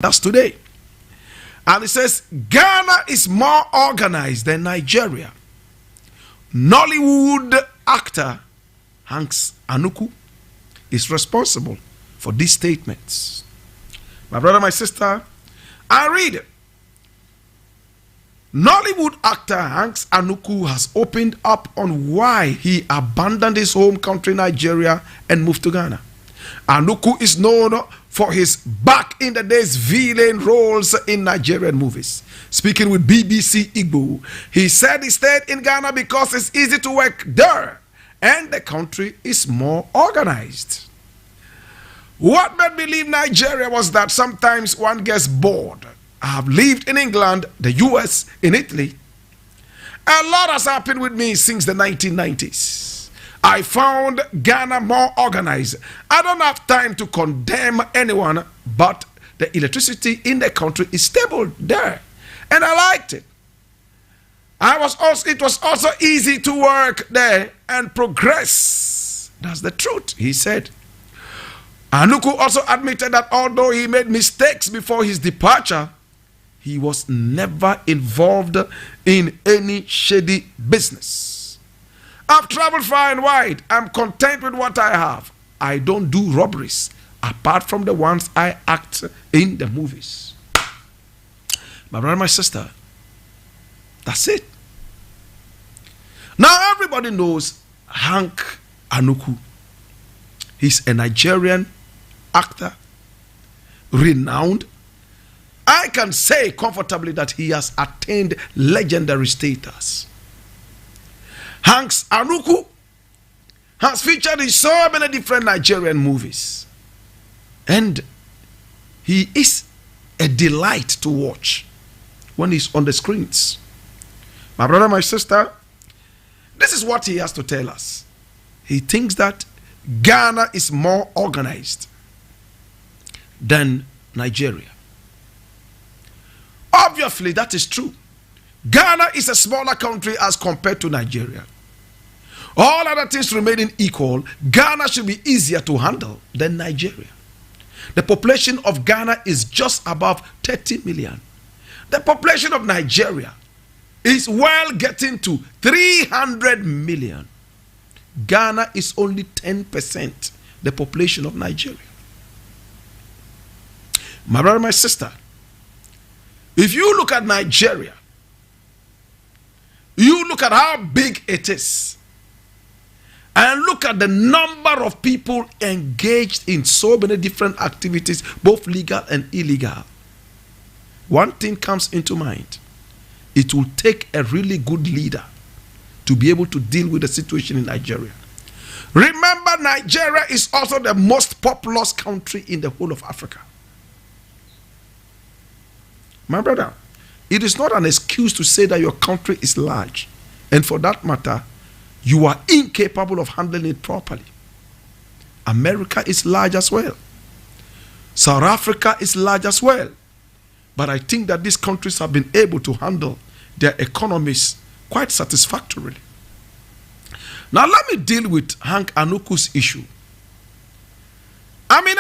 That's today. And it says, Ghana is more organized than Nigeria. Nollywood actor Hanks Anuku is responsible for these statements. My brother, my sister, I read it. Nollywood actor Hanks Anuku has opened up on why he abandoned his home country Nigeria and moved to Ghana. Anuku is known for his back in the days villain roles in Nigerian movies. Speaking with BBC Igbo, he said he stayed in Ghana because it's easy to work there and the country is more organized. What made me leave Nigeria was that sometimes one gets bored. I have lived in England, the US, in Italy. A lot has happened with me since the 1990s. I found Ghana more organized. I don't have time to condemn anyone, but the electricity in the country is stable there. And I liked it. It was also easy to work there and progress. That's the truth, he said. Anuku also admitted that although he made mistakes before his departure, he was never involved in any shady business. I've traveled far and wide. I'm content with what I have. I don't do robberies apart from the ones I act in the movies. My brother, my sister, that's it. Now everybody knows Hank Anuku. He's a Nigerian actor, renowned. I can say comfortably that he has attained legendary status. Hanks Anuku has featured in so many different Nigerian movies. And he is a delight to watch when he's on the screens. My brother, my sister, this is what he has to tell us. He thinks that Ghana is more organized than Nigeria. Obviously, that is true. Ghana is a smaller country as compared to Nigeria. All other things remaining equal, Ghana should be easier to handle than Nigeria. The population of Ghana is just above 30 million. The population of Nigeria is well getting to 300 million. Ghana is only 10% the population of Nigeria. My brother, my sister, if you look at Nigeria, you look at how big it is, and look at the number of people engaged in so many different activities, both legal and illegal, one thing comes into mind. It will take a really good leader to be able to deal with the situation in Nigeria. Remember, Nigeria is also the most populous country in the whole of Africa. My brother, it is not an excuse to say that your country is large. And for that matter, you are incapable of handling it properly. America is large as well. South Africa is large as well. But I think that these countries have been able to handle their economies quite satisfactorily. Now let me deal with Hank Anuku's issue.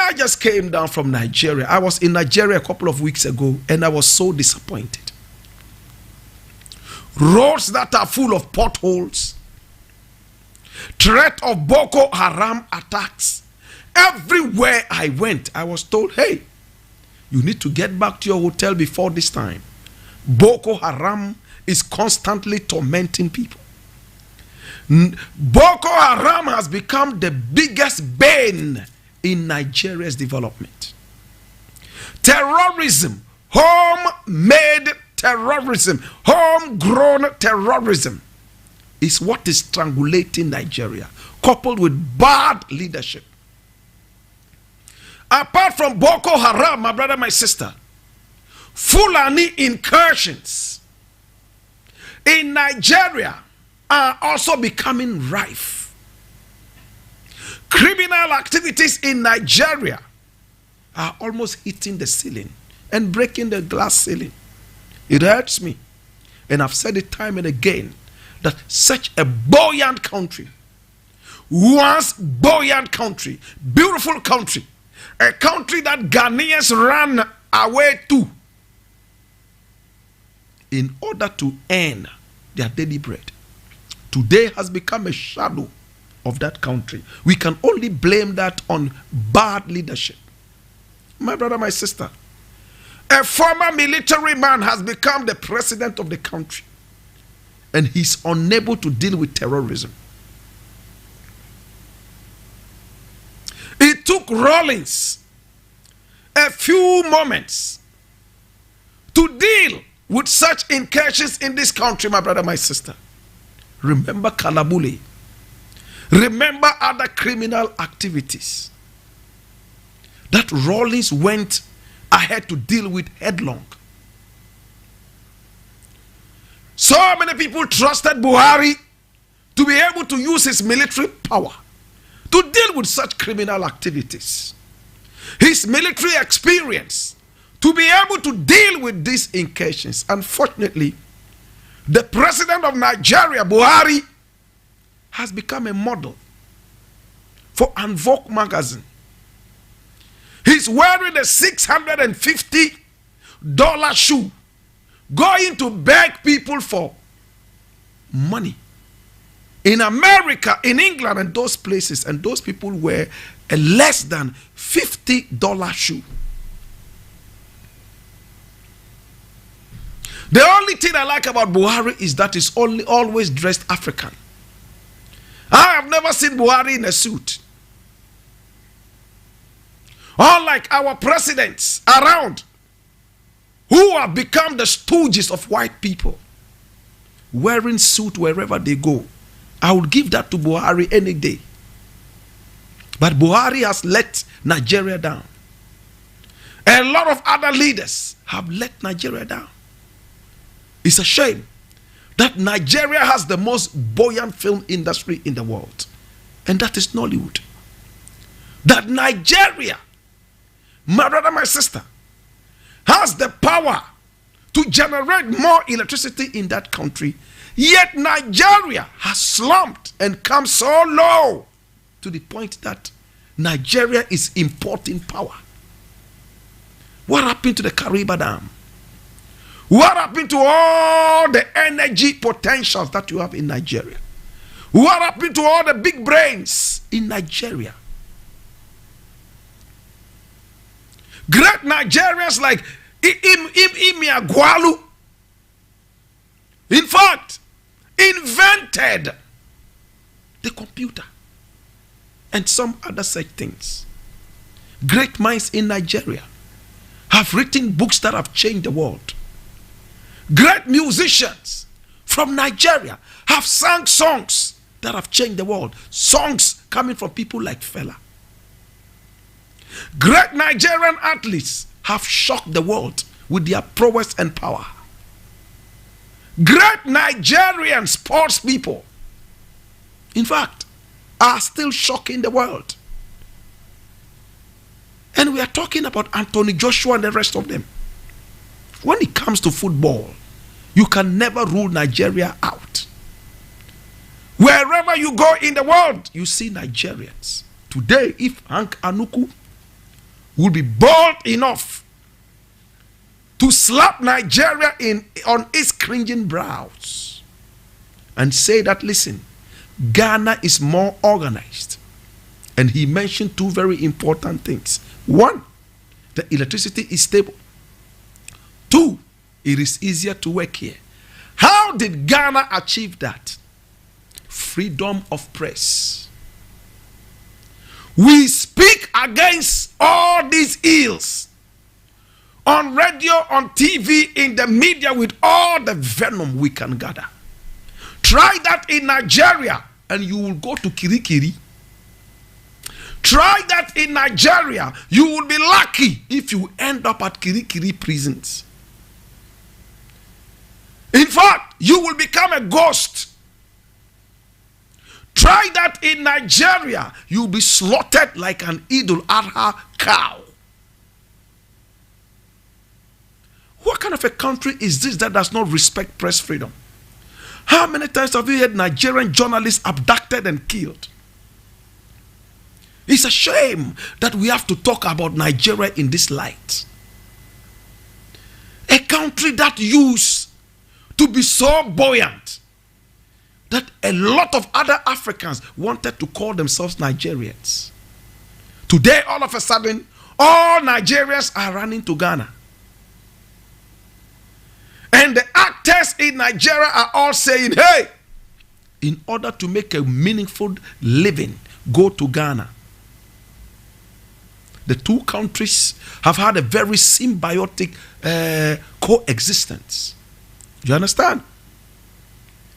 I just came down from Nigeria. I was in Nigeria a couple of weeks ago and I was so disappointed. Roads that are full of potholes, threat of Boko Haram attacks. Everywhere I went, I was told, hey, you need to get back to your hotel before this time. Boko Haram is constantly tormenting people. Boko Haram has become the biggest bane in Nigeria's development. Terrorism, homemade terrorism, homegrown terrorism is what is strangulating Nigeria, coupled with bad leadership. Apart from Boko Haram, my brother, my sister, Fulani incursions in Nigeria are also becoming rife. Criminal activities in Nigeria are almost hitting the ceiling and breaking the glass ceiling. It hurts me. And I've said it time and again that such a buoyant country, once buoyant country, beautiful country, a country that Ghanaians ran away to in order to earn their daily bread. Today has become a shadow of that country. We can only blame that on bad leadership. My brother, my sister, a former military man has become the president of the country, and he's unable to deal with terrorism. It took Rawlings a few moments to deal with such incursions in this country, my brother, my sister. Remember Kalabule. Remember other criminal activities that Rawlings went ahead to deal with headlong. So many people trusted Buhari to be able to use his military power to deal with such criminal activities. His military experience to be able to deal with these incursions. Unfortunately, the president of Nigeria, Buhari, has become a model for Vogue magazine. He's wearing a $650 shoe, going to beg people for money. In America, in England, and those places, and those people wear a less than $50 shoe. The only thing I like about Buhari is that he's always dressed African. I have never seen Buhari in a suit. Unlike our presidents around, who have become the stooges of white people, wearing suit wherever they go. I would give that to Buhari any day. But Buhari has let Nigeria down. A lot of other leaders have let Nigeria down. It's a shame that Nigeria has the most buoyant film industry in the world, and that is Nollywood. That Nigeria, my brother, my sister, has the power to generate more electricity in that country, yet Nigeria has slumped and come so low to the point that Nigeria is importing power. What happened to the Kariba Dam? What happened to all the energy potentials that you have in Nigeria? What happened to all the big brains in Nigeria? Great Nigerians like Imi Agwalu, in fact, invented the computer and some other such things. Great minds in Nigeria have written books that have changed the world. Great musicians from Nigeria have sung songs that have changed the world. Songs coming from people like Fela. Great Nigerian athletes have shocked the world with their prowess and power. Great Nigerian sports people, in fact, are still shocking the world. And we are talking about Anthony Joshua and the rest of them. When it comes to football, you can never rule Nigeria out. Wherever you go in the world, you see Nigerians. Today, if Hank Anuku will be bold enough to slap Nigeria on its cringing brows and say that, listen, Ghana is more organized. And he mentioned two very important things. One, the electricity is stable. Two, it is easier to work here. How did Ghana achieve that? Freedom of press. We speak against all these ills on radio, on TV, in the media with all the venom we can gather. Try that in Nigeria and you will go to Kirikiri. Try that in Nigeria, you will be lucky if you end up at Kirikiri prisons. In fact, you will become a ghost. Try that in Nigeria, you'll be slaughtered like an Idul Adha cow. What kind of a country is this that does not respect press freedom? How many times have you heard Nigerian journalists abducted and killed? It's a shame that we have to talk about Nigeria in this light. country that used to be so buoyant that a lot of other Africans wanted to call themselves Nigerians. Today, all of a sudden, all Nigerians are running to Ghana. And the actors in Nigeria are all saying, hey, in order to make a meaningful living, go to Ghana. The two countries have had a very symbiotic coexistence. Do you understand?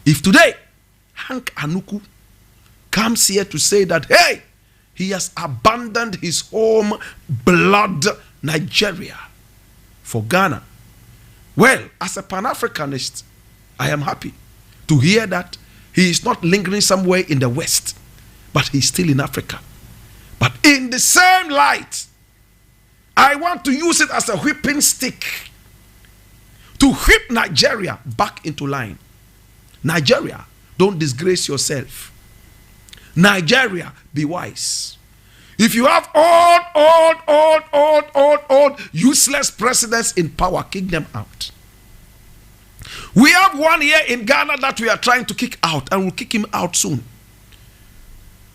If today, Hank Anuku comes here to say that, hey, he has abandoned his home blood Nigeria for Ghana. Well, as a Pan-Africanist, I am happy to hear that he is not lingering somewhere in the West, but he's still in Africa. But in the same light, I want to use it as a whipping stick to whip Nigeria back into line. Nigeria, don't disgrace yourself. Nigeria, be wise. If you have old, useless presidents in power, kick them out. We have one here in Ghana that we are trying to kick out, and we'll kick him out soon.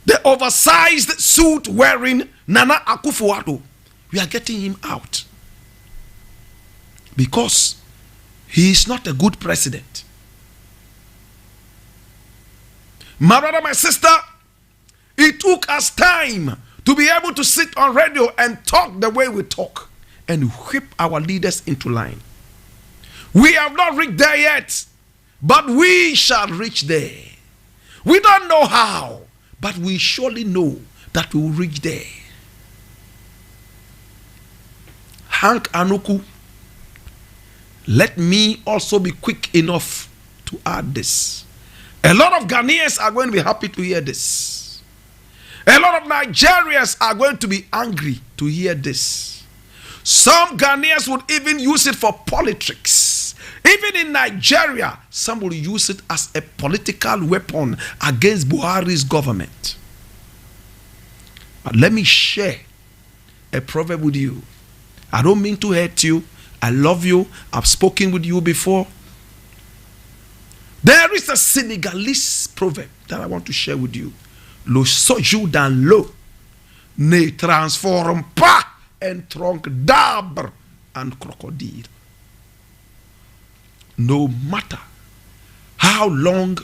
The oversized suit wearing Nana Akufo-Addo. We are getting him out because he is not a good president. My brother, my sister, it took us time to be able to sit on radio and talk the way we talk and whip our leaders into line. We have not reached there yet, but we shall reach there. We don't know how, but we surely know that we will reach there. Hank Anuku, let me also be quick enough to add this. A lot of Ghanaians are going to be happy to hear this. A lot of Nigerians are going to be angry to hear this. Some Ghanaians would even use it for politics. Even in Nigeria, some will use it as a political weapon against Buhari's government. But let me share a proverb with you. I don't mean to hurt you. I love you. I've spoken with you before. There is a Senegalese proverb that I want to share with you. Le soju dans l'eau ne transforme pas un tronc d'arbre en crocodile. No matter how long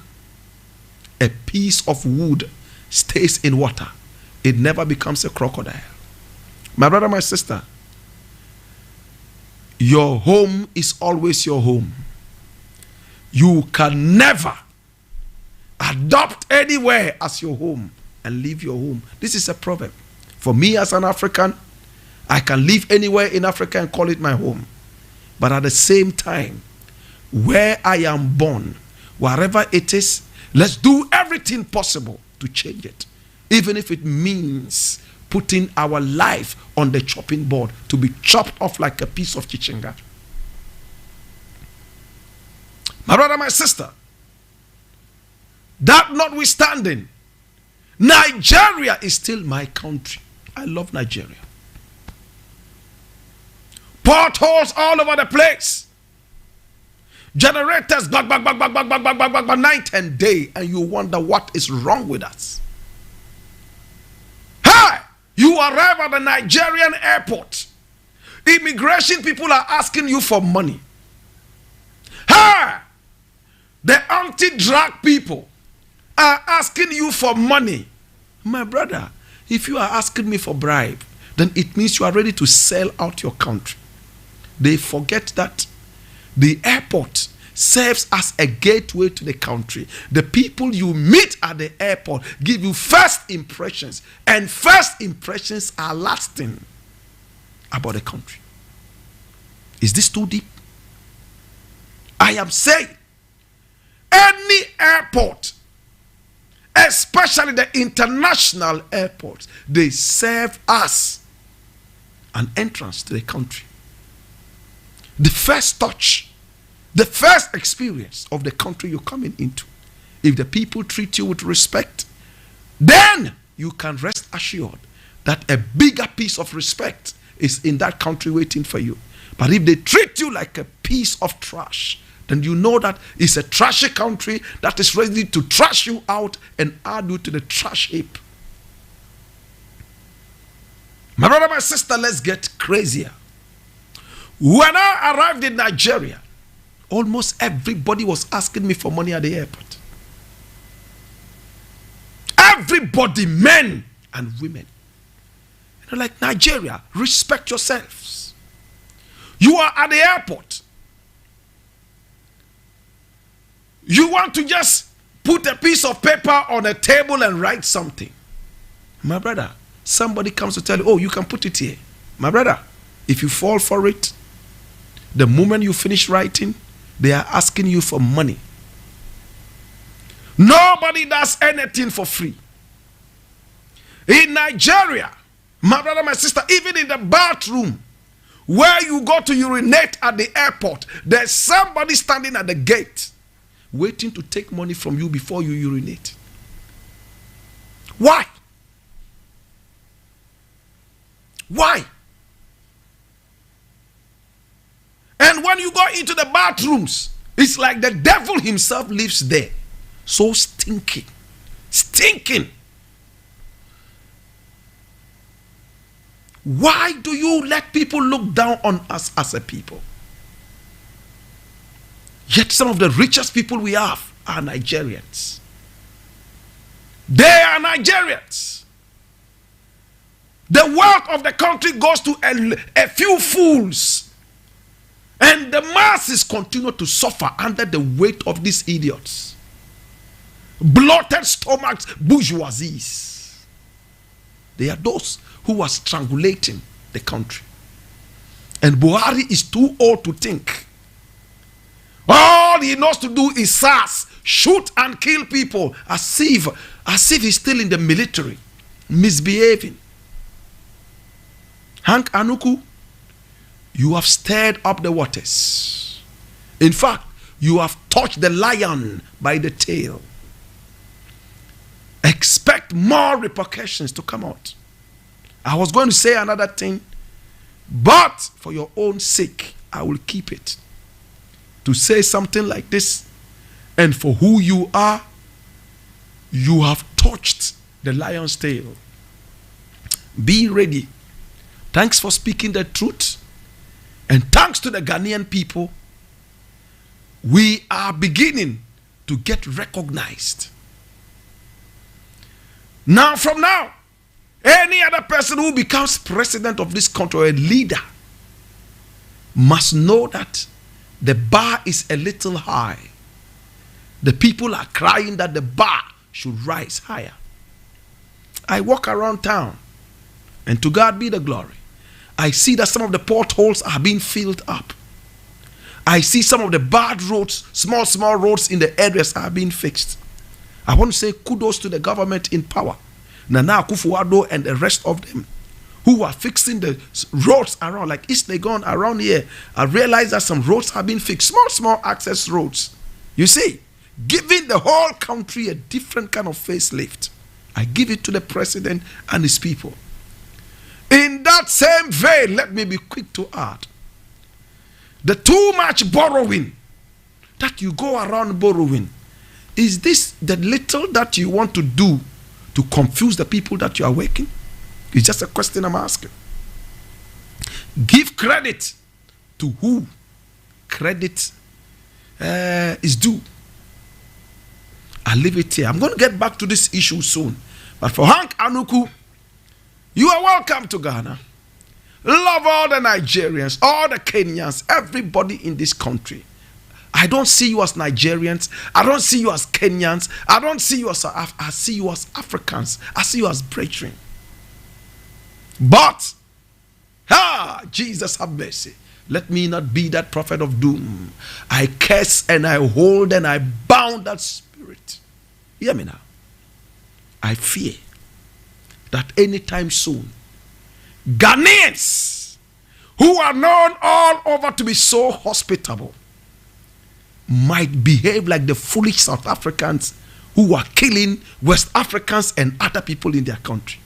a piece of wood stays in water, it never becomes a crocodile. My brother, my sister, your home is always your home. You can never adopt anywhere as your home and leave your home. This is a proverb. For me as an African, I can live anywhere in Africa and call it my home. But at the same time, where I am born, wherever it is, let's do everything possible to change it. Even if it means putting our life on the chopping board to be chopped off like a piece of chichinga. My brother, my sister, that notwithstanding, Nigeria is still my country. I love Nigeria. Potholes all over the place. Generators back, night and day, and you wonder what is wrong with us. Hey, you arrive at the Nigerian airport. Immigration people are asking you for money. Hey, the anti-drug people are asking you for money. My brother, if you are asking me for bribe, then it means you are ready to sell out your country. They forget that the airport serves as a gateway to the country. The people you meet at the airport give you first impressions, and first impressions are lasting about the country. Is this too deep? I am saying any airport, especially the international airports, they serve as an entrance to the country. The first touch, the first experience of the country you're coming into. If the people treat you with respect, then you can rest assured that a bigger piece of respect is in that country waiting for you. But if they treat you like a piece of trash, then you know that it's a trashy country that is ready to trash you out and add you to the trash heap. My brother, my sister, let's get crazier. When I arrived in Nigeria, almost everybody was asking me for money at the airport. Everybody, men and women. And they're like, Nigeria, respect yourselves. You are at the airport. You want to just put a piece of paper on a table and write something. My brother, somebody comes to tell you, oh, you can put it here. My brother, if you fall for it, the moment you finish writing, they are asking you for money. Nobody does anything for free. In Nigeria, my brother, my sister, even in the bathroom, where you go to urinate at the airport, there's somebody standing at the gate waiting to take money from you before you urinate. Why? Why? And when you go into the bathrooms, it's like the devil himself lives there. So stinking. Stinking. Why do you let people look down on us as a people? Yet some of the richest people we have are Nigerians. They are Nigerians. The wealth of the country goes to a few fools. And the masses continue to suffer under the weight of these idiots. Bloated stomachs, bourgeoisies. They are those who are strangulating the country. And Buhari is too old to think. All he knows to do is sass, shoot and kill people as if he's still in the military, misbehaving. Hank Anuku, you have stirred up the waters. In fact, you have touched the lion by the tail. Expect more repercussions to come out. I was going to say another thing, but for your own sake, I will keep it. To say something like this, and for who you are, you have touched the lion's tail. Be ready. Thanks for speaking the truth. And thanks to the Ghanaian people, we are beginning to get recognized. Now, from now, any other person who becomes president of this country or a leader must know that the bar is a little high. The people are crying that the bar should rise higher. I walk around town, and to God be the glory. I see that some of the potholes are being filled up. I see some of the bad roads, small roads in the areas are being fixed. I want to say kudos to the government in power, Nana Akufo-Addo and the rest of them, who are fixing the roads around, like East Legon around here. I realize that some roads have been fixed, small access roads. You see, giving the whole country a different kind of facelift. I give it to the president and his people. In that same vein, let me be quick to add, the too much borrowing that you go around borrowing, is this the little that you want to do to confuse the people that you are working? It's just a question I'm asking. Give credit to who credit is due. I'll leave it here. I'm going to get back to this issue soon. But for Hank Anuku, you are welcome to Ghana. Love all the Nigerians, all the Kenyans, everybody in this country. I don't see you as Nigerians. I don't see you as Kenyans. I don't see you as I see you as Africans. I see you as brethren. But, Jesus have mercy. Let me not be that prophet of doom. I curse and I hold and I bound that spirit. Hear me now. I fear that anytime soon, Ghanaians who are known all over to be so hospitable might behave like the foolish South Africans who are killing West Africans and other people in their country.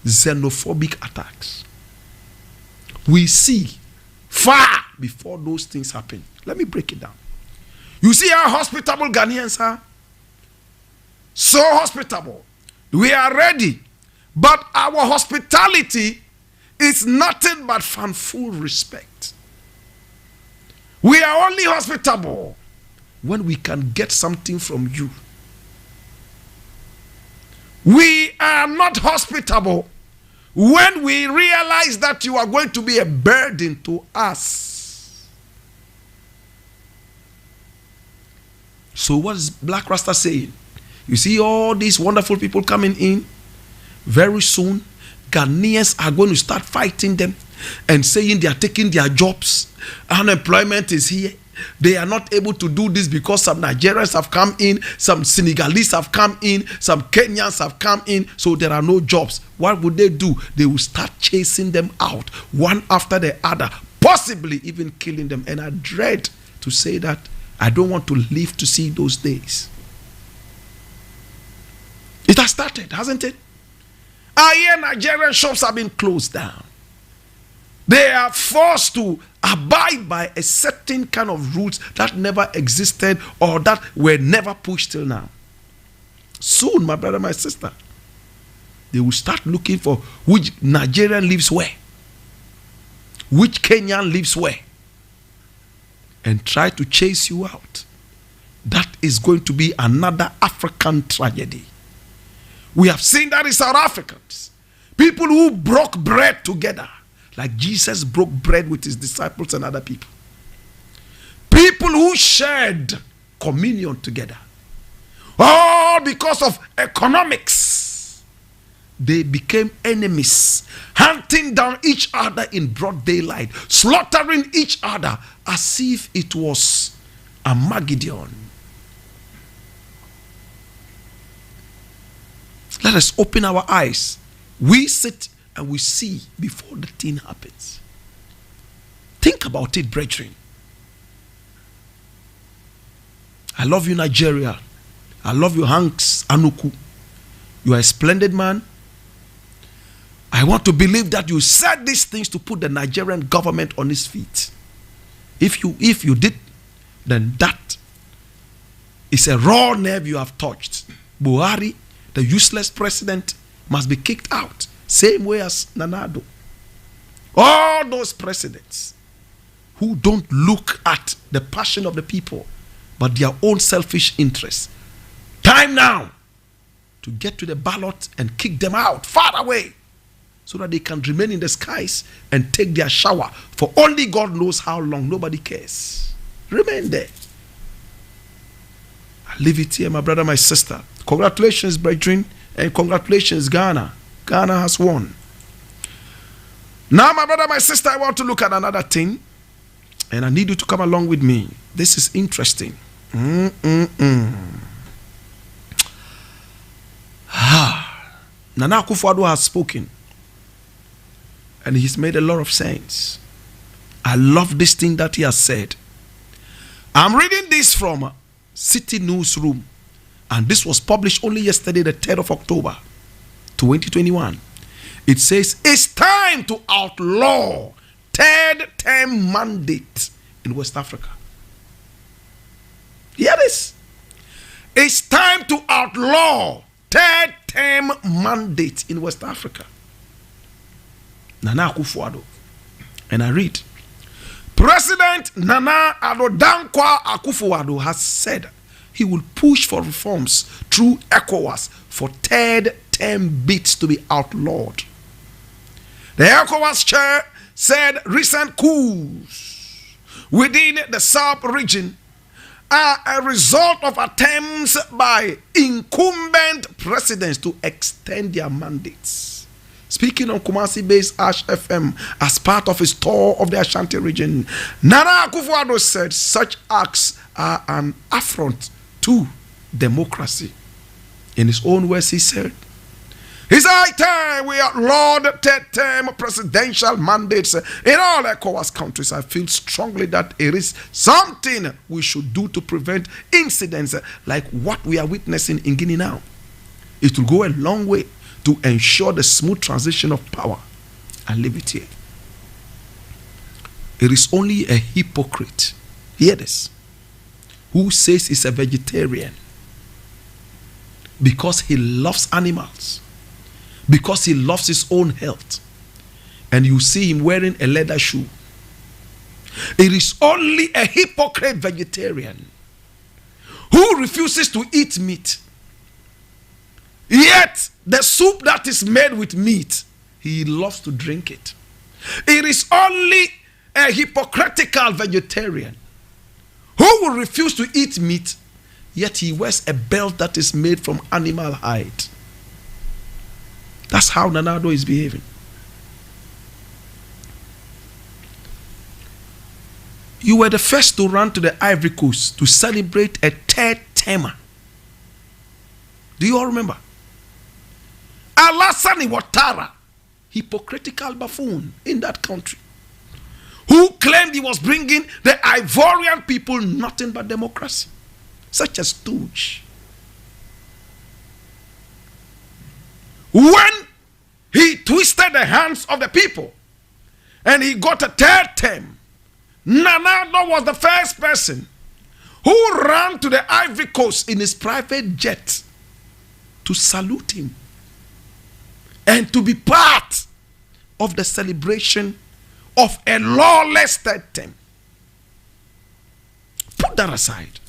Xenophobic attacks. We see far before those things happen. Let me break it down. You see how hospitable Ghanaians are? So hospitable. We are ready. But our hospitality is nothing but fanful respect. We are only hospitable when we can get something from you. We are not hospitable when we realize that you are going to be a burden to us. So what is Blakk Rasta saying? You see all these wonderful people coming in. Very soon, Ghanaians are going to start fighting them and saying they are taking their jobs. Unemployment is here. They are not able to do this because some Nigerians have come in, some Senegalese have come in, some Kenyans have come in, so there are no jobs. What would they do? They will start chasing them out, one after the other, possibly even killing them. And I dread to say that I don't want to live to see those days. It has started, hasn't it? Here Nigerian shops have been closed down. They are forced to abide by a certain kind of rules that never existed or that were never pushed till now. Soon, my brother, my sister, they will start looking for which Nigerian lives where, which Kenyan lives where, and try to chase you out. That is going to be another African tragedy. We have seen that in South Africans. People who broke bread together, like Jesus broke bread with his disciples and other people. People who shared communion together. All because of economics. They became enemies, hunting down each other in broad daylight, slaughtering each other as if it was Armageddon. Let us open our eyes. We sit and we see before the thing happens. Think about it, brethren. I love you, Nigeria. I love you, Hanks Anuku. You are a splendid man. I want to believe that you said these things to put the Nigerian government on its feet. If you did, then that is a raw nerve you have touched. Buhari, the useless president, must be kicked out. Same way as Nanado. All those presidents who don't look at the passion of the people, but their own selfish interests. Time now to get to the ballot and kick them out far away so that they can remain in the skies and take their shower for only God knows how long. Nobody cares. Remain there. I leave it here, my brother, my sister. Congratulations, brethren, and congratulations, Ghana. Ghana has won. Now, my brother, my sister, I want to look at another thing, and I need you to come along with me. This is interesting. Nana Akufo-Addo has spoken, and he's made a lot of sense. I love this thing that he has said. I'm reading this from City Newsroom, and this was published only yesterday, the 3rd of October, 2021. It says, it's time to outlaw third-term mandate in West Africa. Hear this. It's time to outlaw third-term mandate in West Africa. Nana Akufo-Addo. And I read, President Nana Addo Dankwa Akufo-Addo has said he will push for reforms through ECOWAS for third-term bids to be outlawed. The ECOWAS chair said recent coups within the South region are a result of attempts by incumbent presidents to extend their mandates. Speaking on Kumasi-based Ash FM as part of his tour of the Ashanti region, Nana Akufo-Addo said such acts are an affront to democracy. In his own words, he said, it's high time we outlawed third-term presidential mandates in all ECOWAS countries. I feel strongly that it is something we should do to prevent incidents like what we are witnessing in Guinea now. It will go a long way to ensure the smooth transition of power. I leave it here. It is only a hypocrite, hear this, who says he's a vegetarian because he loves animals, because he loves his own health, and you see him wearing a leather shoe. It is only a hypocrite vegetarian who refuses to eat meat, yet the soup that is made with meat, he loves to drink it. It is only a hypocritical vegetarian who will refuse to eat meat, yet he wears a belt that is made from animal hide. That's how Nana Addo is behaving. You were the first to run to the Ivory Coast to celebrate a third termer. Do you all remember? Alassane Ouattara, hypocritical buffoon in that country, who claimed he was bringing the Ivorian people nothing but democracy, such a stooge. When he twisted the hands of the people and he got a third term, Nana Addo was the first person who ran to the Ivory Coast in his private jet to salute him and to be part of the celebration of a lawless third term. Put that aside.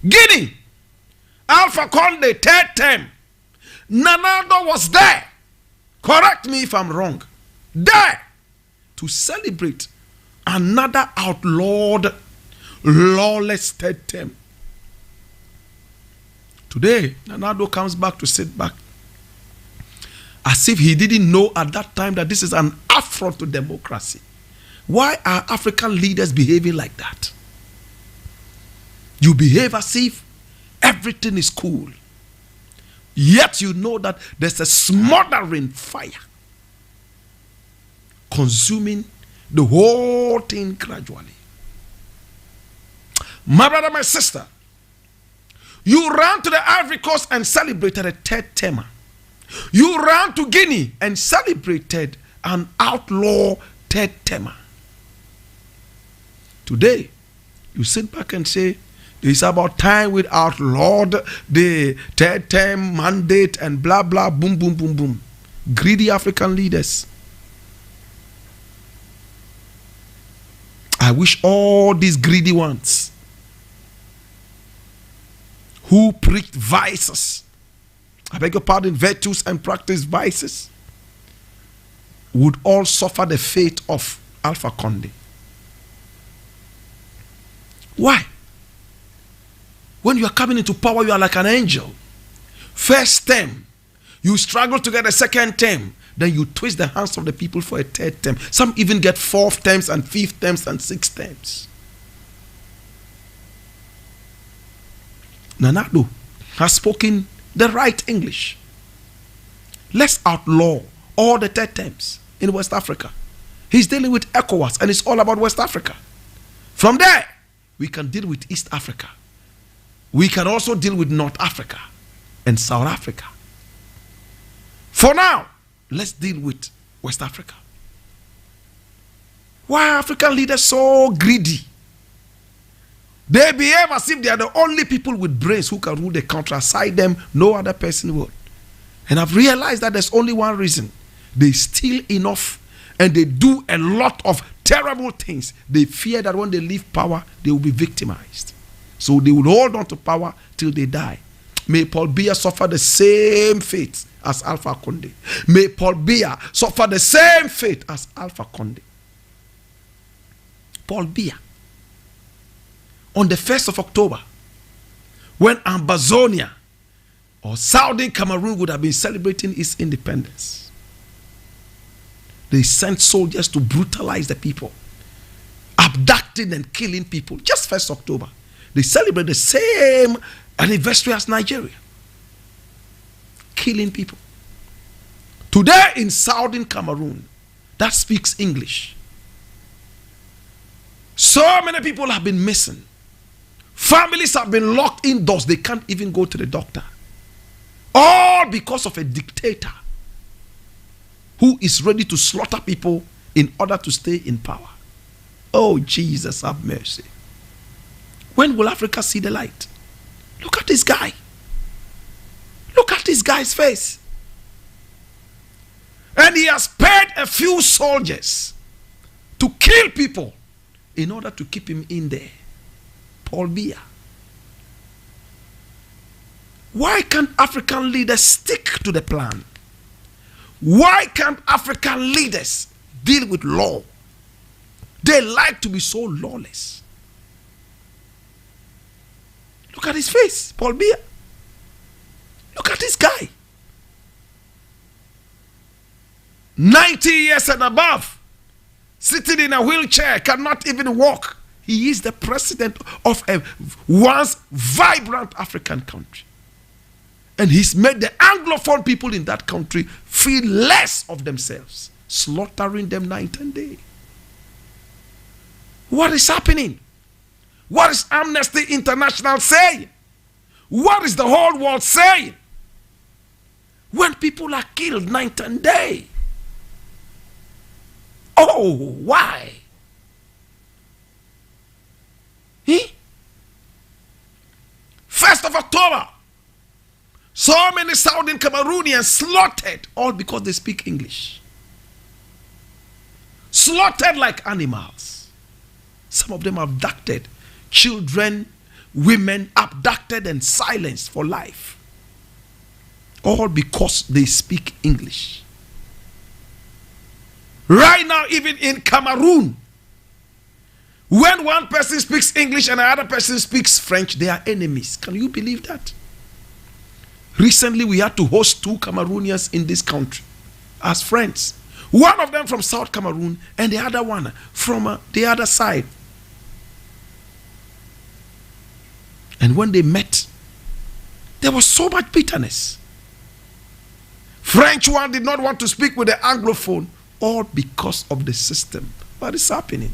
Guinea, Alpha Conde, third term. Nana Addo was there. Correct me if I'm wrong. There to celebrate another outlawed, lawless third term. Today, Nana Addo comes back to sit back as if he didn't know at that time that this is an affront to democracy. Why are African leaders behaving like that? You behave as if everything is cool, yet you know that there's a smoldering fire consuming the whole thing gradually. My brother, my sister, you ran to the Ivory Coast and celebrated a third termer. You ran to Guinea and celebrated an outlaw third termer. Today, you sit back and say, it's about time we outlawed the third term mandate and blah, blah, boom, boom, boom, boom. Greedy African leaders. I wish all these greedy ones who preach vices, I beg your pardon, virtues and practice vices, would all suffer the fate of Alpha Conde. Why? When you are coming into power, you are like an angel. First term, you struggle to get a second term. Then you twist the hands of the people for a third term. Some even get fourth terms and fifth terms and sixth terms. Nana Addo has spoken the right English. Let's outlaw all the third terms in West Africa. He's dealing with ECOWAS and it's all about West Africa. From there, we can deal with East Africa. We can also deal with North Africa and South Africa. For now, let's deal with West Africa. Why are African leaders so greedy? They behave as if they are the only people with brains who can rule the country. Aside them, no other person would. And I've realized that there's only one reason. They steal enough and they do a lot of terrible things. They fear that when they leave power, they will be victimized. So they will hold on to power till they die. May Paul Biya suffer the same fate as Alpha Conde. May Paul Biya suffer the same fate as Alpha Conde. Paul Biya, on the 1st of October, when Ambazonia or Southern Cameroon would have been celebrating its independence, they sent soldiers to brutalize the people, abducting and killing people. Just 1st October. They celebrate the same anniversary as Nigeria, killing people. Today in Southern Cameroon, that speaks English, so many people have been missing. Families have been locked indoors. They can't even go to the doctor. All because of a dictator who is ready to slaughter people in order to stay in power. Oh, Jesus, have mercy. When will Africa see the light? Look at this guy. Look at this guy's face. And he has paid a few soldiers to kill people in order to keep him in there. Paul Biya. Why can't African leaders stick to the plan? Why can't African leaders deal with law? They like to be so lawless. Look at his face, Paul Biya. Look at this guy. 90 years and above, sitting in a wheelchair, cannot even walk. He is the president of a once vibrant African country. And he's made the Anglophone people in that country feel less of themselves, slaughtering them night and day. What is happening? What is Amnesty International saying? What is the whole world saying? When people are killed night and day. Oh, why? 1st of October, so many Southern Cameroonians slaughtered, all because they speak English. Slaughtered like animals. Some of them abducted. Children, women abducted and silenced for life. All because they speak English. Right now, even in Cameroon, when one person speaks English and another person speaks French, they are enemies. Can you believe that? Recently, we had to host 2 Cameroonians in this country as friends. One of them from South Cameroon and the other one from the other side. And when they met, there was so much bitterness. French one did not want to speak with the Anglophone, all because of the system. What is happening?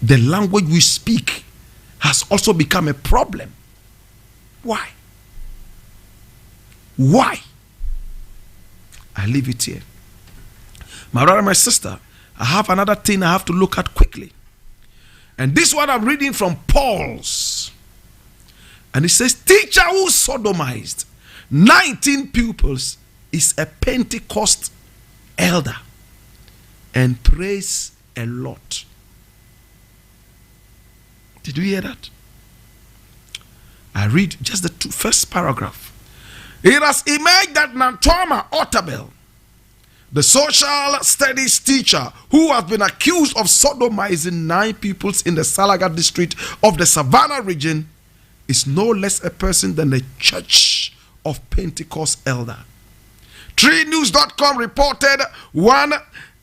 The language we speak has also become a problem. Why? Why? I leave it here. My brother, my sister, I have another thing I have to look at quickly. And this one I'm reading from Paul's. And it says, teacher who sodomized 19 pupils is a Pentecost elder and prays a lot. Did you hear that? I read just the first paragraph. It has emerged that Nantoma Otabel, the social studies teacher who has been accused of sodomizing 9 pupils in the Salaga district of the Savannah region, is no less a person than the Church of Pentecost elder. 3news.com reported one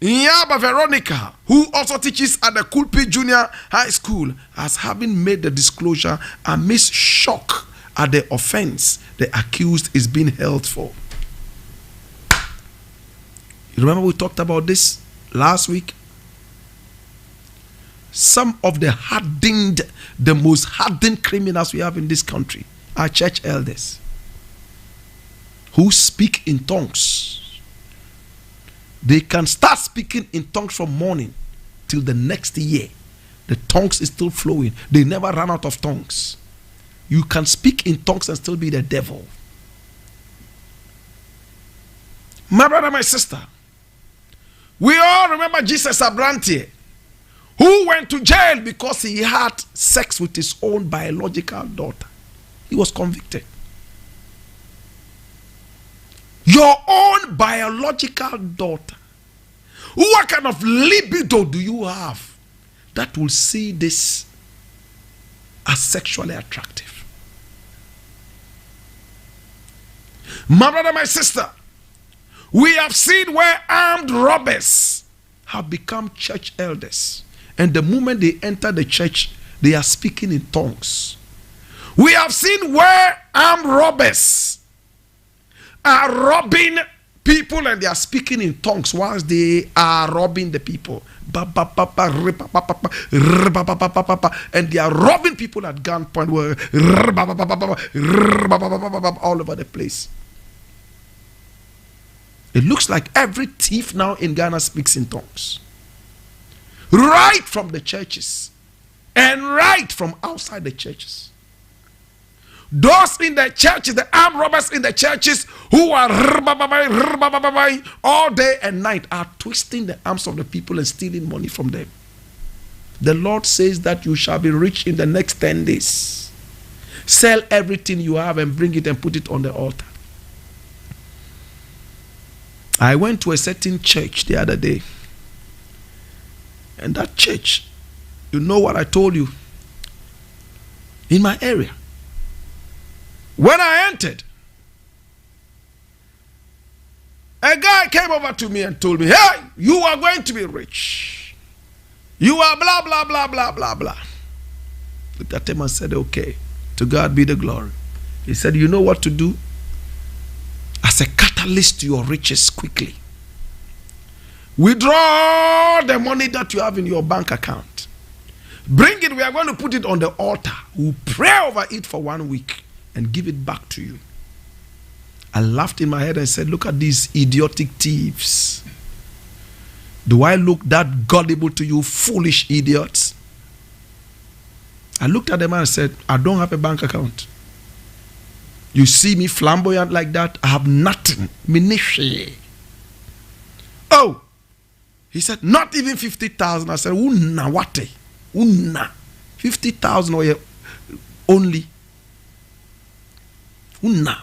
Nyaba Veronica, who also teaches at the Kulpi Junior High School, as having made the disclosure amidst shock at the offense the accused is being held for. You remember we talked about this last week? Some of the most hardened criminals we have in this country are church elders who speak in tongues. They can start speaking in tongues from morning till the next year. The tongues is still flowing. They never run out of tongues. You can speak in tongues and still be the devil. My brother, my sister, we all remember Jesus Abrantie, who went to jail because he had sex with his own biological daughter. He was convicted. Your own biological daughter. What kind of libido do you have that will see this as sexually attractive? My brother, my sister, we have seen where armed robbers have become church elders. And the moment they enter the church, they are speaking in tongues. We have seen where armed robbers are robbing people and they are speaking in tongues whilst they are robbing the people. And they are robbing people at gunpoint all over the place. It looks like every thief now in Ghana speaks in tongues. Right from the churches and right from outside the churches. Those in the churches, the armed robbers in the churches who are all day and night are twisting the arms of the people and stealing money from them. The Lord says that you shall be rich in the next 10 days. Sell everything you have and bring it and put it on the altar. I went to a certain church the other day. And that church, you know what I told you? In my area. When I entered, a guy came over to me and told me, hey, you are going to be rich. You are blah, blah, blah, blah, blah, blah. Looked at him and said, okay, to God be the glory. He said, you know what to do? As a catalyst to your riches quickly. Withdraw the money that you have in your bank account. Bring it, we are going to put it on the altar. We'll pray over it for 1 week and give it back to you. I laughed in my head and said, look at these idiotic thieves. Do I look that gullible to you, foolish idiots? I looked at them and said, I don't have a bank account. You see me flamboyant like that? I have nothing. Minishi. Oh, he said, not even 50,000. I said, unna wate? Unna. 50,000 only. Unna.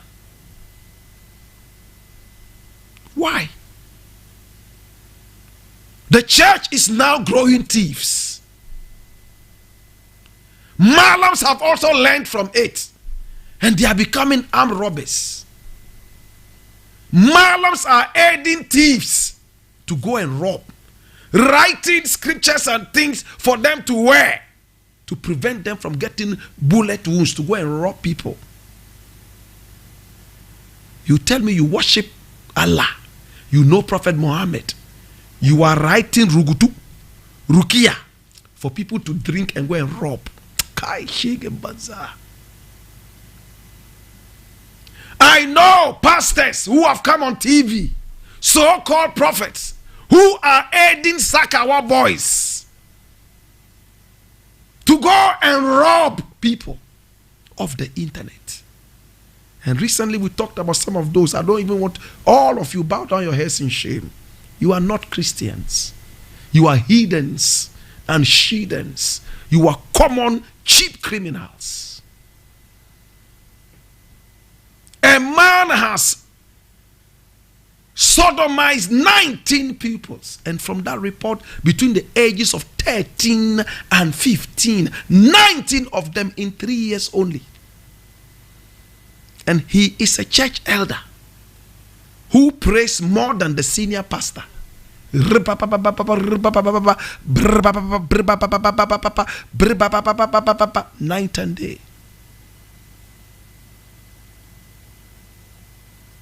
Why? The church is now growing thieves. Malams have also learned from it. And they are becoming armed robbers. Malams are aiding thieves to go and rob. Writing scriptures and things for them to wear. To prevent them from getting bullet wounds to go and rob people. You tell me you worship Allah. You know Prophet Muhammad. You are writing rugutu, rukia, for people to drink and go and rob. Kai Sheikh and Bazaar. I know pastors who have come on TV, so-called prophets, who are aiding Sakawa boys to go and rob people of the internet. And recently we talked about some of those. I don't even want all of you bow down your heads in shame. You are not Christians. You are heathens and sheathens. You are common, cheap criminals. A man has sodomized 19 pupils. And from that report, between the ages of 13 and 15, 19 of them in 3 years only. And he is a church elder who prays more than the senior pastor. Night and day.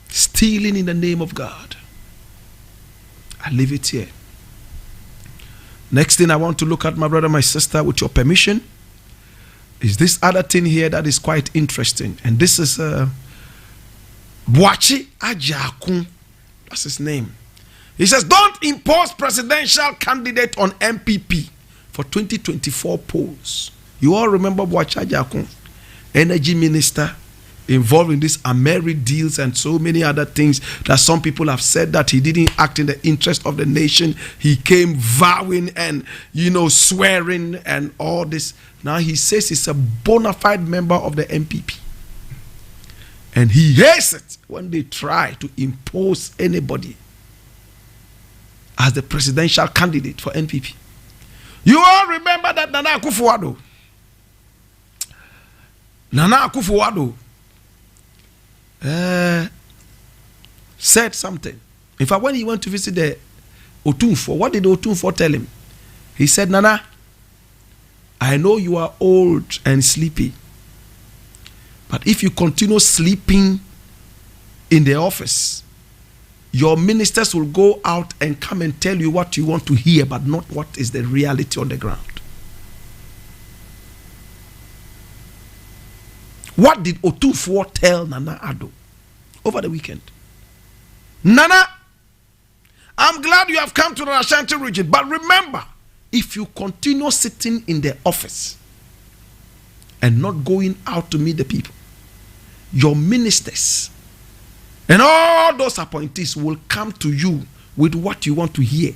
Stealing in the name of God. I leave it here. Next thing I want to look at, my brother, my sister, with your permission, is this other thing here that is quite interesting. And this is Bwachi Ajakun. That's his name. He says, don't impose presidential candidate on MPP for 2024 polls. You all remember Bwachi Ajakun, energy minister, involved in these Ameri deals and so many other things that some people have said that he didn't act in the interest of the nation. He came vowing and, swearing and all this. Now he says he's a bona fide member of the MPP. And he hates it when they try to impose anybody as the presidential candidate for NPP. You all remember that Nana Akufo-Addo said something. In fact, when he went to visit the Otunfo, what did Otunfo tell him? He said, Nana, I know you are old and sleepy, but if you continue sleeping in the office, your ministers will go out and come and tell you what you want to hear, but not what is the reality on the ground. What did Otunfo tell Nana Addo over the weekend? Nana, I'm glad you have come to the Ashanti region. But remember, if you continue sitting in the office and not going out to meet the people, your ministers and all those appointees will come to you with what you want to hear,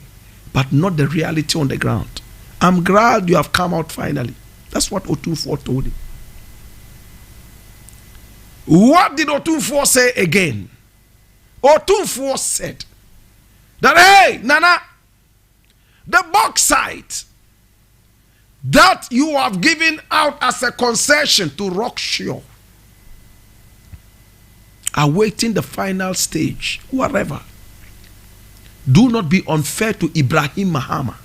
but not the reality on the ground. I'm glad you have come out finally. That's what Otunfuo told him. What did Otunfuo say again? Otunfuo said that, hey, Nana, the bauxite that you have given out as a concession to Rockshore, awaiting the final stage, whatever. Do not be unfair to Ibrahim Mahama.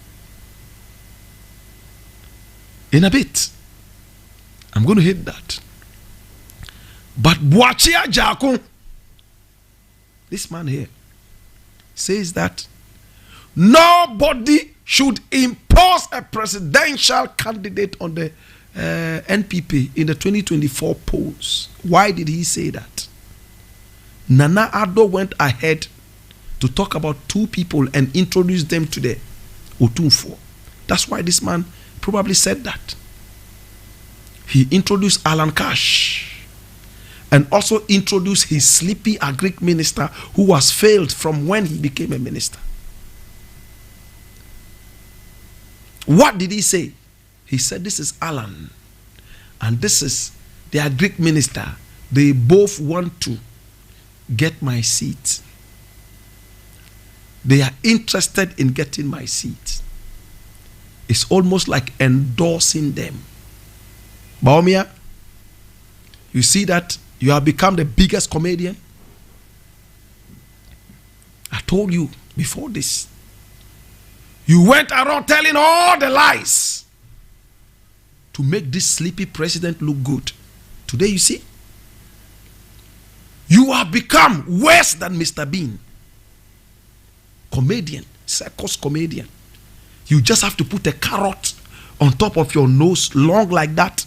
In a bit, I'm going to hit that. But Boachia Jakun, this man here, says that nobody should impose a presidential candidate on the NPP in the 2024 polls. Why did he say that? Nana Addo went ahead to talk about two people and introduce them to the Otunfuo. That's why this man probably said that. He introduced Alan Cash and also introduced his sleepy Agric minister who was failed from when he became a minister. What did he say? He said, this is Alan and this is the Agric minister. They both want to get my seat. They are interested in getting my seat. It's almost like endorsing them. Baumia, you see that you have become the biggest comedian? I told you before this. You went around telling all the lies to make this sleepy president look good. Today you see, you have become worse than Mr. Bean. Comedian, circus comedian. You just have to put a carrot on top of your nose, long like that,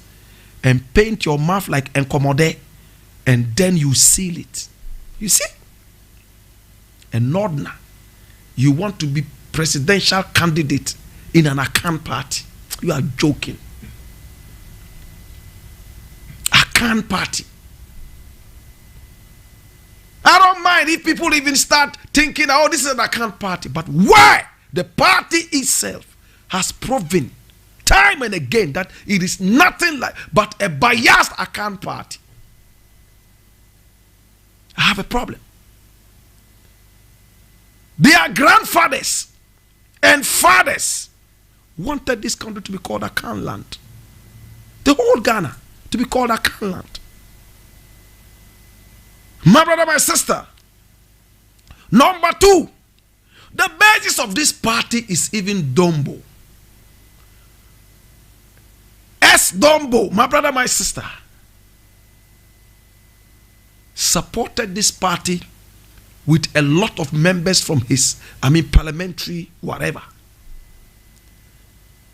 and paint your mouth like Nkomode, and then you seal it. You see? A Nordner. You want to be presidential candidate in an Akan party. You are joking. Akan party. I don't mind if people even start thinking, oh, this is an Akan party. But why? The party itself has proven time and again that it is nothing like but a biased Akan party. I have a problem. Their grandfathers and fathers wanted this country to be called Akan land. The whole Ghana to be called Akan land. My brother, my sister. Number two, the basis of this party is even Dombo. S. Dombo, my brother, my sister, supported this party with a lot of members from his, parliamentary, whatever.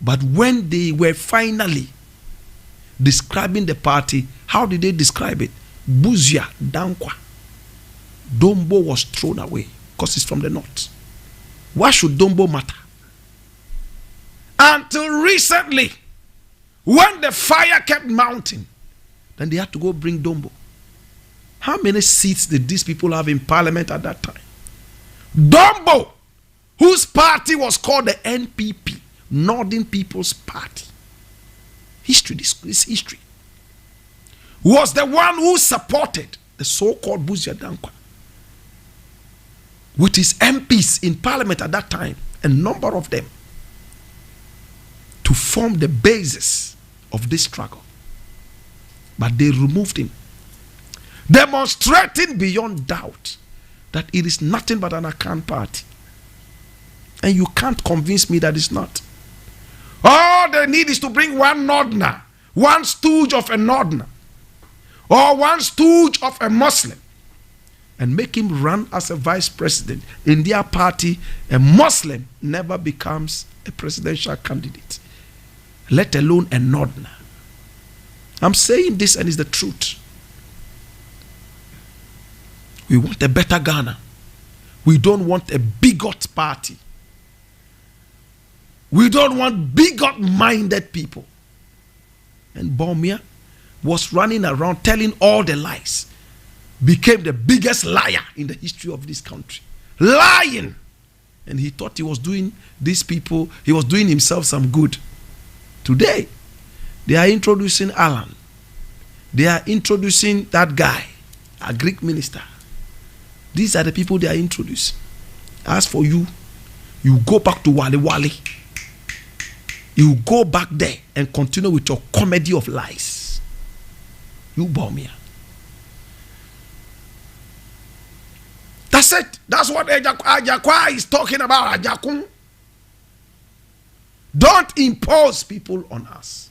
But when they were finally describing the party, how did they describe it? Buzia Dankwa. Dombo was thrown away because it's from the north. Why should Dombo matter? Until recently, when the fire kept mounting, then they had to go bring Dombo. How many seats did these people have in parliament at that time? Dombo, whose party was called the NPP, Northern People's Party. History, this is history. Was the one who supported the so-called Buzia Dankwa with his MPs in parliament at that time, a number of them, to form the basis of this struggle. But they removed him, demonstrating beyond doubt that it is nothing but an Akan party. And you can't convince me that it's not. All they need is to bring one Northerner, one stooge of a Northerner, or one stooge of a Muslim, and make him run as a vice president. In their party, a Muslim never becomes a presidential candidate, let alone a Northerner. I'm saying this and it's the truth. We want a better Ghana. We don't want a bigot party. We don't want bigot-minded people. And Bawumia was running around telling all the lies. Became the biggest liar in the history of this country. Lying. And he thought he was doing these people, he was doing himself some good. Today, they are introducing Alan. They are introducing that guy, a Greek minister. These are the people they are introducing. As for you, you go back to Wali Wali. You go back there and continue with your comedy of lies. You Bawumia. That's it. That's what Ajakwa is talking about. Ajakun. Don't impose people on us.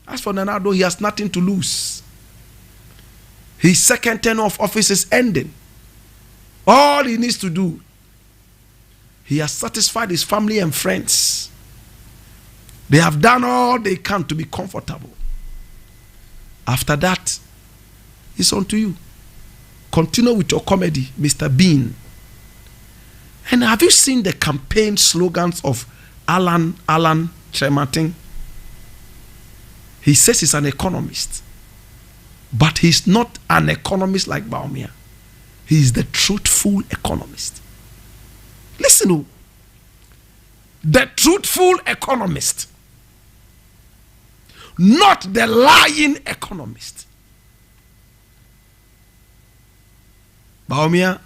As for Nanado, he has nothing to lose. His second tenure of office is ending. All he needs to do, he has satisfied his family and friends. They have done all they can to be comfortable. After that, it's on to you. Continue with your comedy, Mr. Bean. And have you seen the campaign slogans of Alan Chematin? He says he's an economist. But he's not an economist like Bawumia. He is the truthful economist. Listen to the truthful economist. Not the lying economist. Bawumia,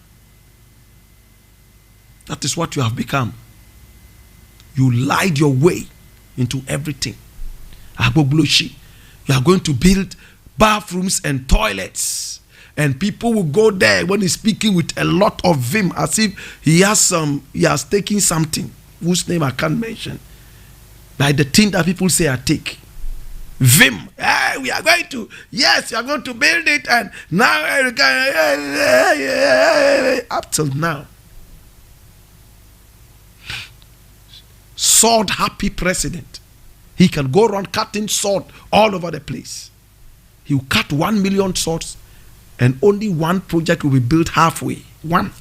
that is what you have become. You lied your way into everything. Agbogloshi. You are going to build bathrooms and toilets. And people will go there when he's speaking with a lot of vim, as if he has taken something whose name I can't mention. Like the thing that people say I take. Vim. Hey, we are going to, yes, you are going to build it, and now up till now. Sword happy president. He can go around cutting sword all over the place. He will cut 1 million swords, and only one project will be built halfway. One.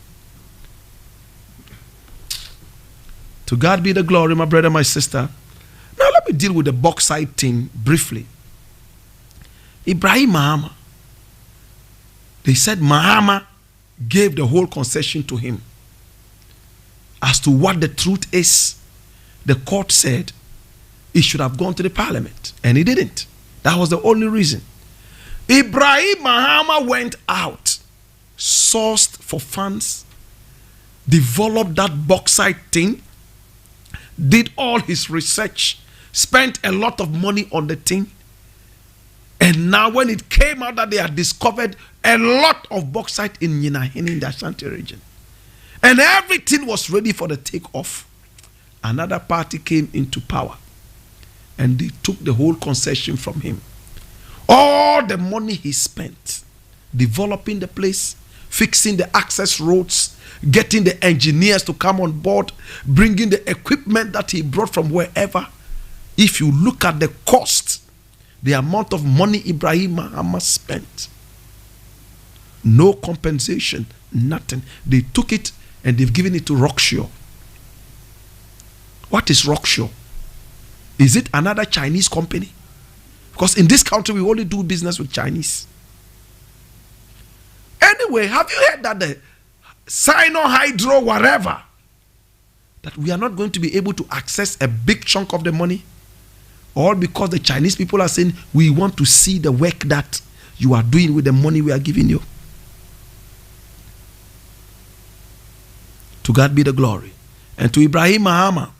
To God be the glory, my brother, my sister. Now let me deal with the bauxite thing briefly. Ibrahim Mahama. They said Mahama gave the whole concession to him. As to what the truth is, the court said he should have gone to the parliament, and he didn't. That was the only reason. Ibrahim Mahama went out, sourced for funds, developed that bauxite thing, did all his research, spent a lot of money on the thing, and now when it came out that they had discovered a lot of bauxite in Nyinahin in the Ashanti region, and everything was ready for the takeoff, another party came into power, and they took the whole concession from him. All the money he spent developing the place, fixing the access roads, getting the engineers to come on board, bringing the equipment that he brought from wherever. If you look at the cost, the amount of money Ibrahim Mahama spent, no compensation, nothing. They took it and they've given it to Rockshore. What is Rockshore? Is it another Chinese company? Because in this country, we only do business with Chinese. Anyway, have you heard that the Sino-Hydro, whatever, that we are not going to be able to access a big chunk of the money? All because the Chinese people are saying, we want to see the work that you are doing with the money we are giving you. To God be the glory. And to Ibrahim Mahama,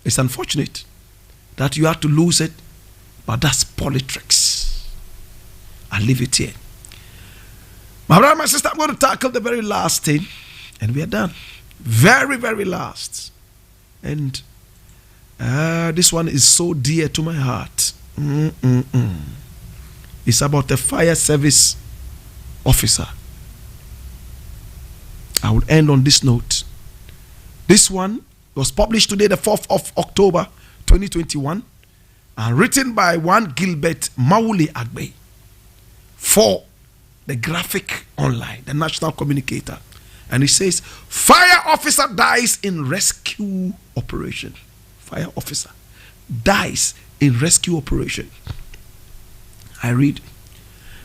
it's unfortunate that you have to lose it, but that's politics. I'll leave it here. My brother, my sister, I'm going to tackle the very last thing, and we are done. Very, very last. And this one is so dear to my heart. It's about a fire service officer. I will end on this note. This one was published today, the 4th of October, 2021, and written by one Gilbert Mauli Agbe for the graphic online, the national communicator. And it says, fire officer dies in rescue operation. Fire officer dies in rescue operation. I read,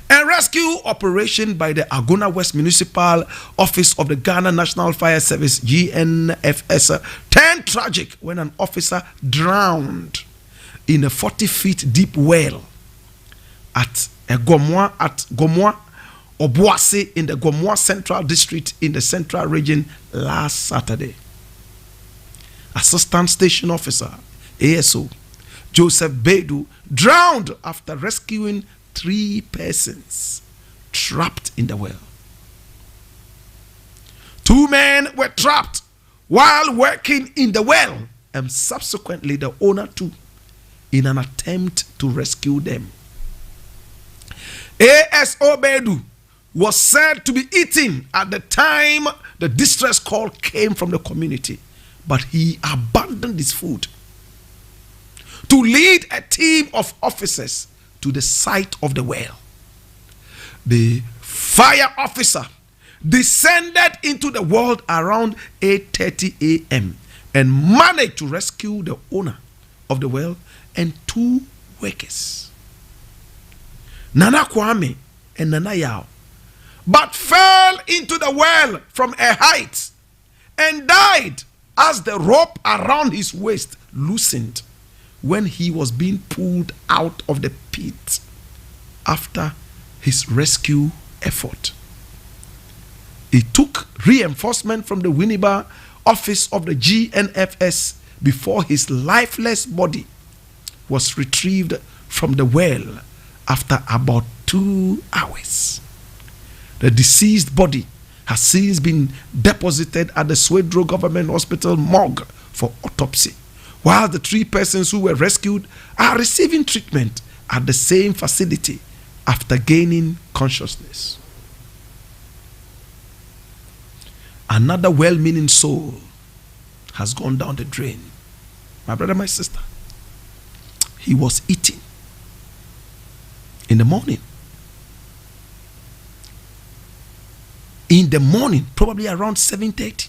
a rescue operation by the Agona West Municipal Office of the Ghana National Fire Service, GNFS, turned tragic when an officer drowned in a 40-feet deep well at Gomoa Obuasi in the Gomoa Central District in the Central Region last Saturday. Assistant Station Officer, ASO, Joseph Bedu, drowned after rescuing 3 persons trapped in the well. 2 men were trapped while working in the well, and subsequently the owner too, in an attempt to rescue them. ASO Bedu was said to be eating at the time the distress call came from the community, but he abandoned his food to lead a team of officers to the site of the well. The fire officer descended into the well around 8:30 a.m. and managed to rescue the owner of the well and 2 workers, Nana Kwame and Nana Yao, but fell into the well from a height and died as the rope around his waist loosened when he was being pulled out of the pit after his rescue effort. It took reinforcement from the Winneba office of the GNFS before his lifeless body was retrieved from the well after about 2 hours. The deceased body has since been deposited at the Swedro Government Hospital morgue for autopsy, while the 3 persons who were rescued are receiving treatment at the same facility after gaining consciousness. Another well-meaning soul has gone down the drain. My brother, my sister, he was eating in the morning. In the morning, probably around 7:30,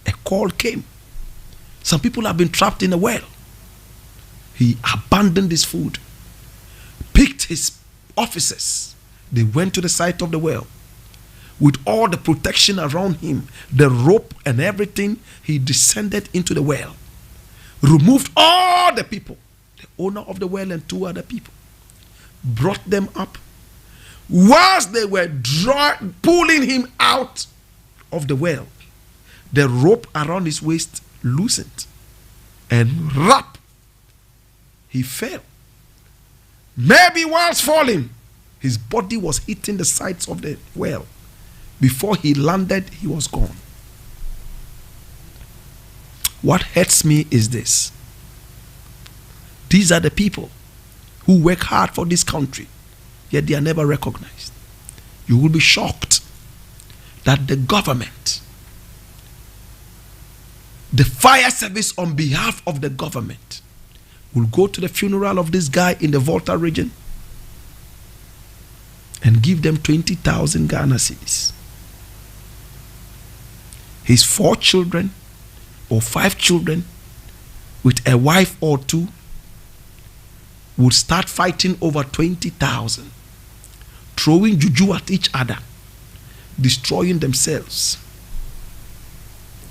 a call came. Some people have been trapped in a well. He abandoned his food, picked his officers. They went to the site of the well. With all the protection around him, the rope and everything, he descended into the well, removed all the people, the owner of the well and 2 other people, brought them up. Whilst they were pulling him out of the well, the rope around his waist loosened and rap, he fell. Maybe whilst falling, his body was hitting the sides of the well. Before he landed, he was gone. What hurts me is this. These are the people who work hard for this country, yet they are never recognized. You will be shocked that the government, the fire service on behalf of the government, will go to the funeral of this guy in the Volta region and give them 20,000 Ghana cedis. His 4 children or 5 children with a wife or 2 would start fighting over 20,000, throwing juju at each other, destroying themselves.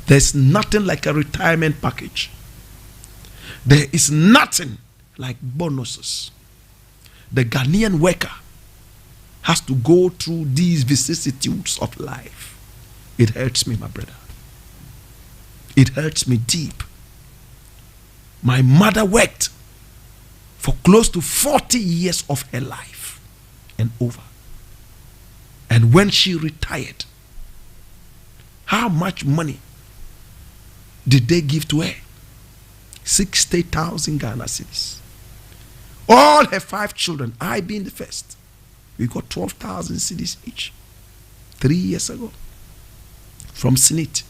There's nothing like a retirement package. There is nothing like bonuses. The Ghanaian worker has to go through these vicissitudes of life. It hurts me, my brother. It hurts me deep. My mother worked for close to 40 years of her life and over. And when she retired, how much money did they give to her? 60,000 Ghana cedis. All her 5 children, I being the first, we got 12,000 cedis each 3 years ago from Senate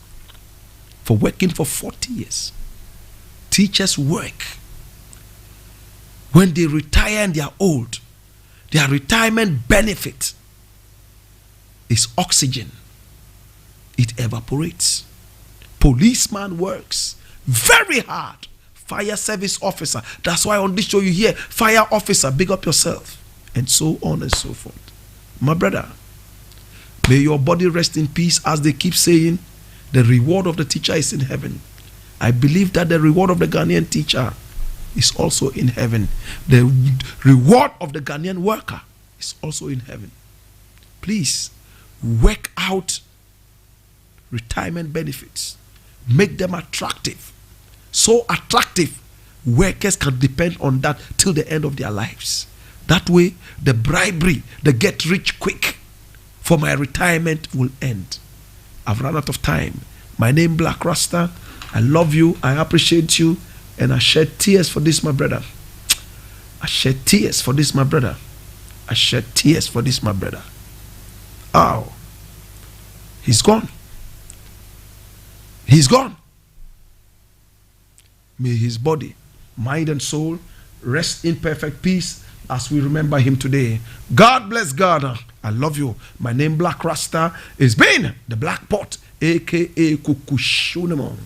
for working for 40 years. Teachers work. When they retire and they are old, their retirement benefit is oxygen. It evaporates. Policeman works very hard. Fire service officer. That's why on this show you hear fire officer, big up yourself. And so on and so forth. My brother, may your body rest in peace. As they keep saying, the reward of the teacher is in heaven. I believe that the reward of the Ghanaian teacher is also in heaven. The reward of the Ghanaian worker is also in heaven. Please, work out retirement benefits. Make them attractive. So attractive, workers can depend on that till the end of their lives. That way, the bribery, the get rich quick for my retirement will end. I've run out of time. My name Blakk Rasta. I love you. I appreciate you. And I shed tears for this, my brother. I shed tears for this, my brother. I shed tears for this, my brother. Oh, he's gone. He's gone. May his body, mind and soul rest in perfect peace as we remember him today. God bless Ghana. I love you. My name Blakk Rasta. It's been the Black Pot, aka Kukushunamon.